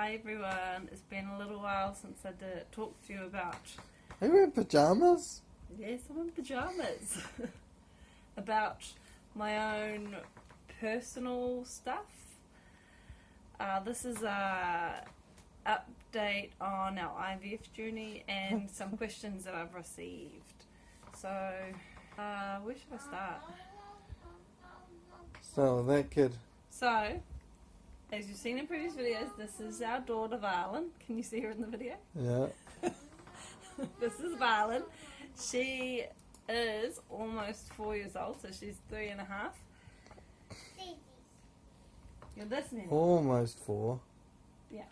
Hi everyone, it's been a little while since I did talk to you about... Are you in pyjamas? Yes, I'm in pyjamas. About my own personal stuff. This is a update on our IVF journey and some questions that I've received. So, where should I start? So, that kid. So, as you've seen in previous videos, this is our daughter Valen. Can you see her in the video? Yeah. This is Valen. She is almost 4 years old, so she's 3.5. You're listening? Almost 4. Yeah.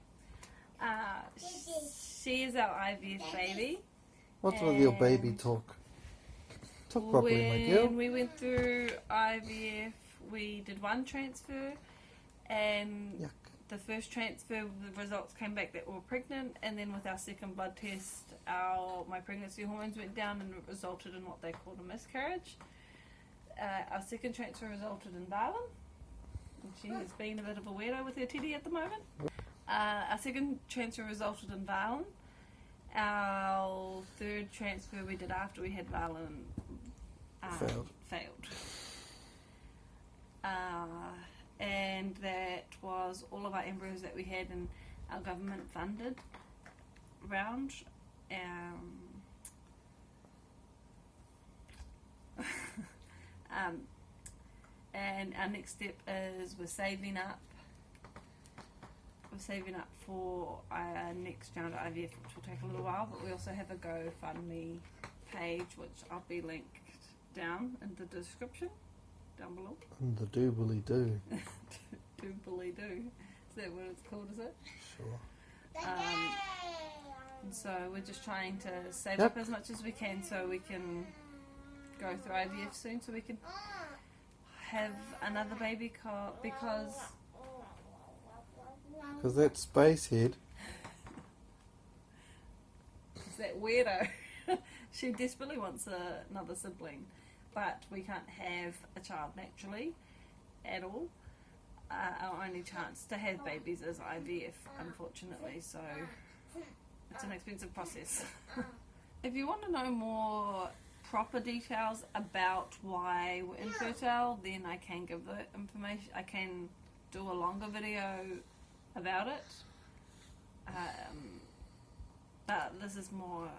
She is our IVF baby. What's with your baby talk? Talk properly, my girl. When we went through IVF, we did one transfer, and Yuck. the first transfer, the results came back that we were pregnant, and then with our second blood test, my pregnancy hormones went down and it resulted in what they called a miscarriage. Our second transfer resulted in Valen, and she has been a bit of a weirdo with her teddy at the moment. Our second transfer resulted in Valen. Our third transfer we did after we had Valen failed. And that was all of our embryos that we had in our government funded round. And our next step is we're saving up for our next round of IVF, which will take a little while, but we also have a GoFundMe page, which I'll be linked down in the description down below. And the doobly-doo. Doobly-doo. Is that what it's called, is it? Sure. And so we're just trying to save up as much as we can so we can go through IVF soon, so we can have another baby because that space head. It's that weirdo. She desperately wants another sibling, but we can't have a child naturally at all. Our only chance to have babies is IVF, unfortunately, so it's an expensive process. If you want to know more proper details about why we're infertile, then I can give the information. I can do a longer video about it, but this is more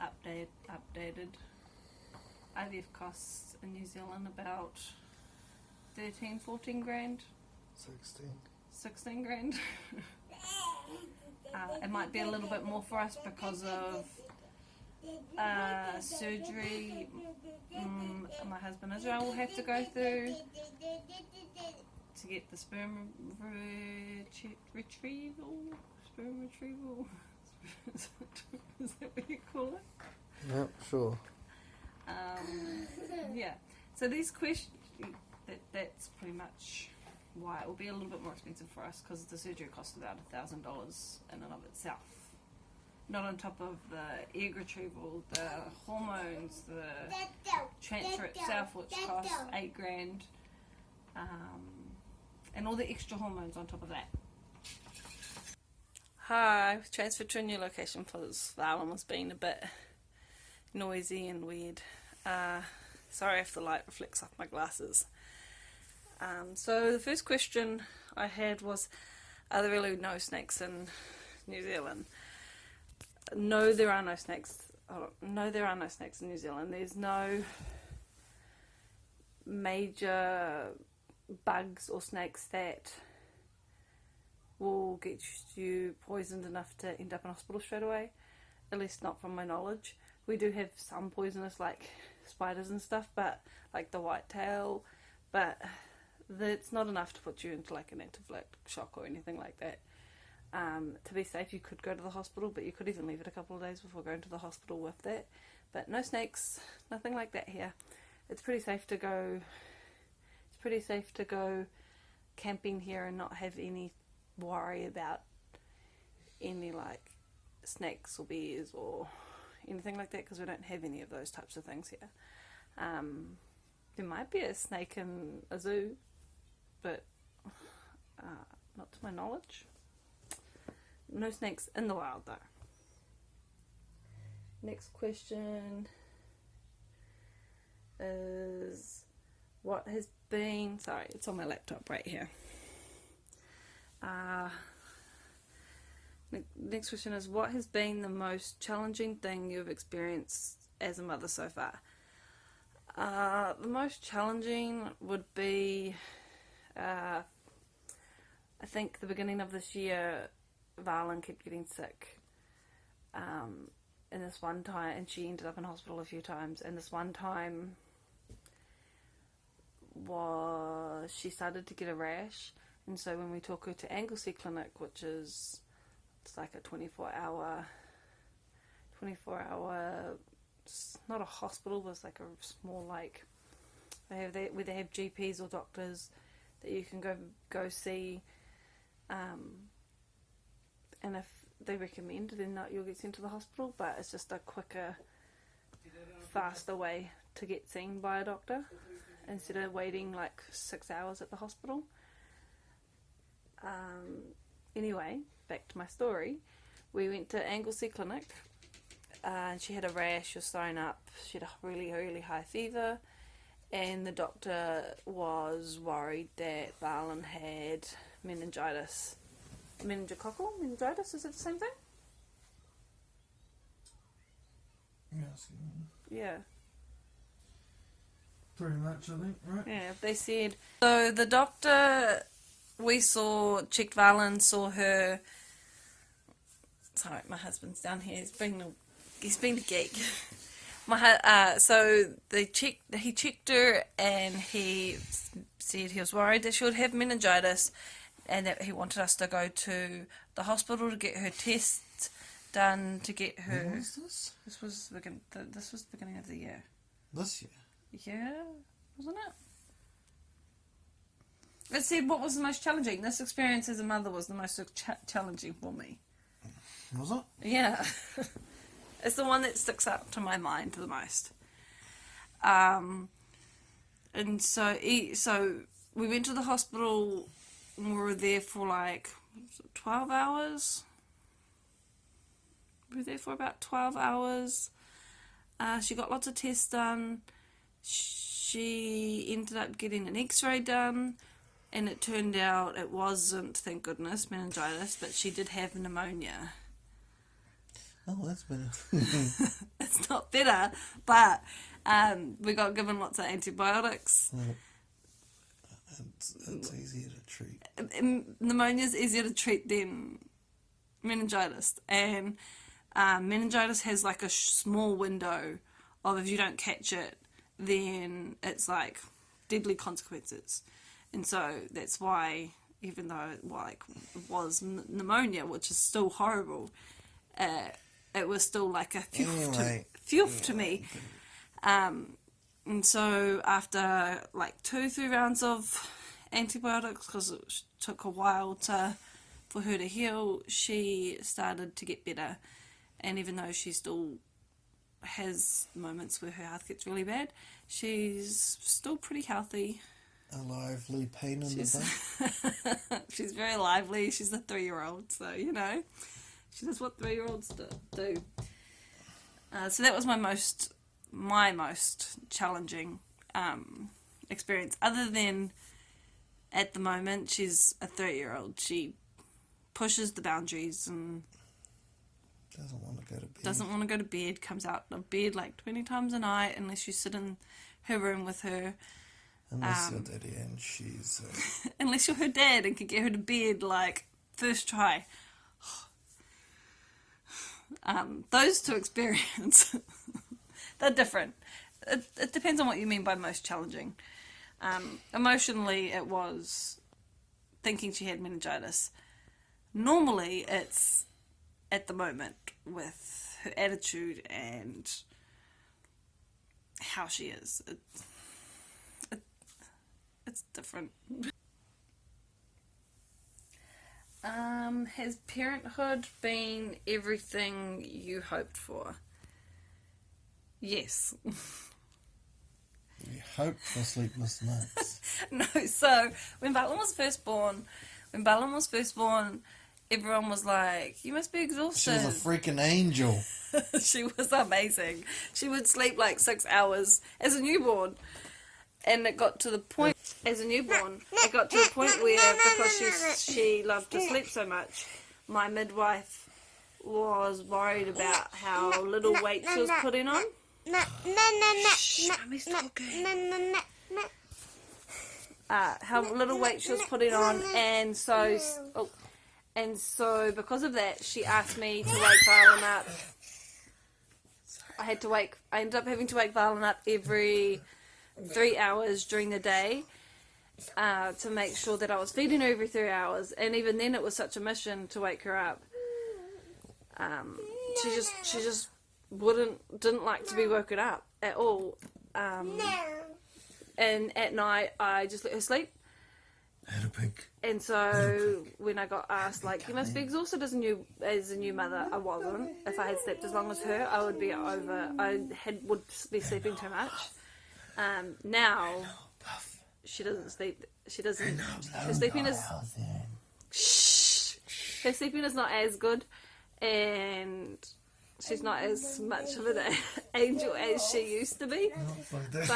updated. IVF costs in New Zealand about 14 grand. 16 grand. It might be a little bit more for us because of surgery my husband Israel will have to go through to get the sperm retrieval. Is that what you call it? Yep, sure. Yeah. So these questions, that's pretty much why it will be a little bit more expensive for us, because the surgery costs about $1,000 in and of itself. Not on top of the egg retrieval, the hormones, the transfer itself, which costs $8 grand, and all the extra hormones on top of that. Hi, we've transferred to a new location because Valen was being a bit noisy and weird. Sorry if the light reflects off my glasses. So the first question I had was, are there really no snakes in New Zealand? No, there are no snakes. No, there are no snakes in New Zealand. There's no major bugs or snakes that will get you poisoned enough to end up in hospital straight away. At least not from my knowledge. We do have some poisonous, like spiders and stuff, but like the whitetail, but it's not enough to put you into like an anaphylactic shock or anything like that. To be safe, you could go to the hospital, but you could even leave it a couple of days before going to the hospital with that. But no snakes, nothing like that here. It's pretty safe to go. It's pretty safe to go camping here and not have any worry about any like snakes or bears or anything like that, because we don't have any of those types of things here. There might be a snake in a zoo, but not to my knowledge. no snakes in the wild though. Next question is, what has been, sorry, it's on my laptop right here. Next question is, what has been the most challenging thing you've experienced as a mother so far? The most challenging would be, I think the beginning of this year, Valen kept getting sick. And this one time, and she ended up in hospital a few times, and this one time she started to get a rash, and so when we took her to Anglesey Clinic, which is, it's like a 24-hour, it's not a hospital, but it's like a small, like, where they have GPs or doctors that you can go see, and if they recommend, then you'll get sent to the hospital, but it's just a quicker, faster way to get seen by a doctor instead of waiting like 6 hours at the hospital. Anyway, back to my story. We went to Anglesey Clinic, and she had a rash, she was thrown up, she had a really, really high fever, and the doctor was worried that Valen had meningitis. Meningococcal? Meningitis? Is it the same thing? Yes. Yeah. Pretty much, I think, right? Yeah, they said. So the doctor we checked Valen, saw her. Sorry, my husband's down here. He's being a geek. So he checked her, and he said he was worried that she would have meningitis, and that he wanted us to go to the hospital to get her tests done, to get her... When was this? This was the beginning of the year. This year? Yeah, wasn't it? It said what was the most challenging. This experience as a mother was the most challenging for me. Was it? Yeah. It's the one that sticks out to my mind the most. And so we went to the hospital, and we were there for like 12 hours. We were there for about 12 hours. She got lots of tests done. She ended up getting an x-ray done, and it turned out it wasn't, thank goodness, meningitis, but she did have pneumonia. Oh, that's better. It's not better, but we got given lots of antibiotics. It's easier to treat. Pneumonia is easier to treat than meningitis, and meningitis has like a small window of, if you don't catch it, then it's like deadly consequences. And so that's why, even though it was pneumonia, which is still horrible, it was still like a phew to me. And so after like 2-3 rounds of antibiotics, because it took a while for her to heal, she started to get better. And even though she still has moments where her health gets really bad, she's still pretty healthy. A lively pain in the butt. She's very lively. She's a 3-year-old, so she does what 3-year-olds do. So that was my most challenging experience. Other than, at the moment, she's a 3-year-old. She pushes the boundaries and doesn't want to go to bed. Comes out of bed like 20 times a night unless you sit in her room with her. Unless you're daddy and she's... unless you're her dad and can get her to bed like first try. Those two experiences, they're different. It depends on what you mean by most challenging. Emotionally, it was thinking she had meningitis. Normally, it's at the moment with her attitude and how she is. It's different. Has parenthood been everything you hoped for? Yes. You hope for sleepless nights. No, so when Balin was first born, everyone was like, you must be exhausted. She was a freaking angel. She was amazing. She would sleep like 6 hours as a newborn. And it got to the point, as a newborn, it got to the point where, because she loved to sleep so much, my midwife was worried about how little weight she was putting on. Shh, Mummy's talking. How little weight she was putting on, and so because of that, she asked me to wake Valen up. I ended up having to wake Valen up every 3 hours during the day to make sure that I was feeding her every 3 hours, and even then it was such a mission to wake her up. She just didn't like to be woken up at all. And at night I just let her sleep. And so when I got asked, like, you must be exhausted as a new mother, I wasn't. If I had slept as long as her, I would be would be sleeping too much. Now she doesn't sleep. Her sleeping is her sleeping is not as good, and she's not as much of an angel as she used to be. But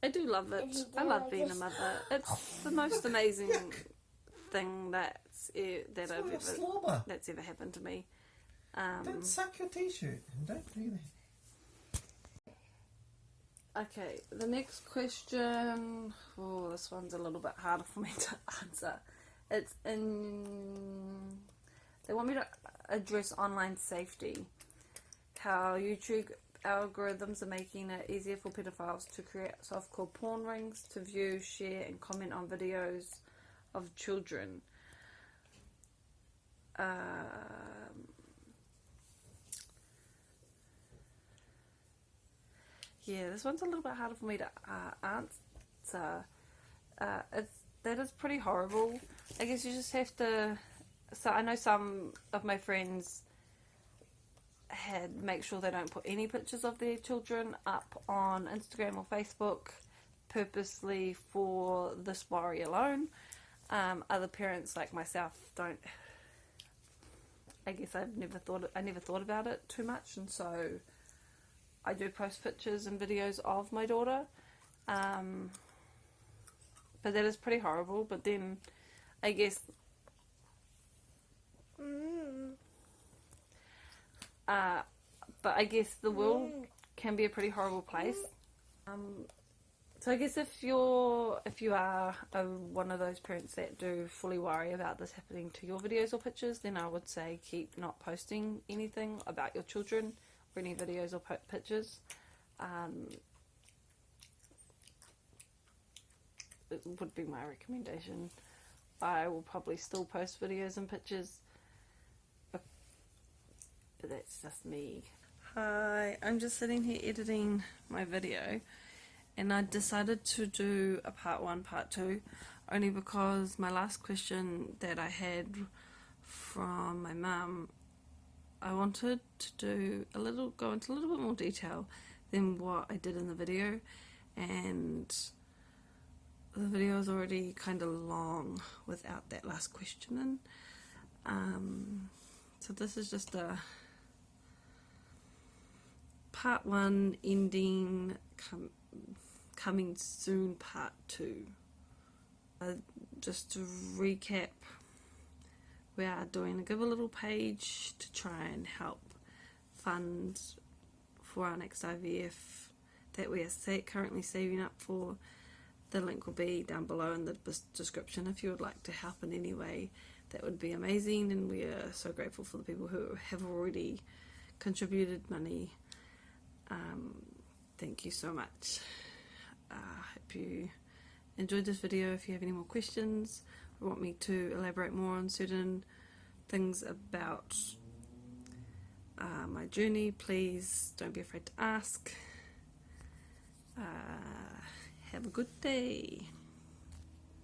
I do love it. I love being a mother. It's the most amazing thing that's ever happened to me. Don't suck your t-shirt and don't do that. Okay, the next question. Oh, this one's a little bit harder for me to answer. They want me to address online safety. How YouTube algorithms are making it easier for pedophiles to create soft-core porn rings to view, share, and comment on videos of children. Yeah, this one's a little bit harder for me to answer. That is pretty horrible. I guess you just have to. So I know some of my friends make sure they don't put any pictures of their children up on Instagram or Facebook purposely for this worry alone. Other parents like myself don't. I guess I never thought about it too much, and so I do post pictures and videos of my daughter. But that is pretty horrible. But then I guess the world can be a pretty horrible place. So I guess if you are one of those parents that do fully worry about this happening to your videos or pictures, then I would say keep not posting anything about your children or any videos or pictures. It would be my recommendation. I will probably still post videos and pictures, but that's just me. Hi, I'm just sitting here editing my video, and I decided to do a part 1, part 2, only because my last question that I had from my mum, I wanted to go into a little bit more detail than what I did in the video, and the video is already kind of long without that last question in. So this is just a part 1 ending, coming soon part 2. Just to recap, we are doing a Givealittle page to try and help fund for our next IVF that we are currently saving up for. The link will be down below in the description if you would like to help in any way. That would be amazing, and we are so grateful for the people who have already contributed money. Thank you so much. I hope you enjoyed this video. If you have any more questions or want me to elaborate more on certain things about my journey, please don't be afraid to ask. Have a good day.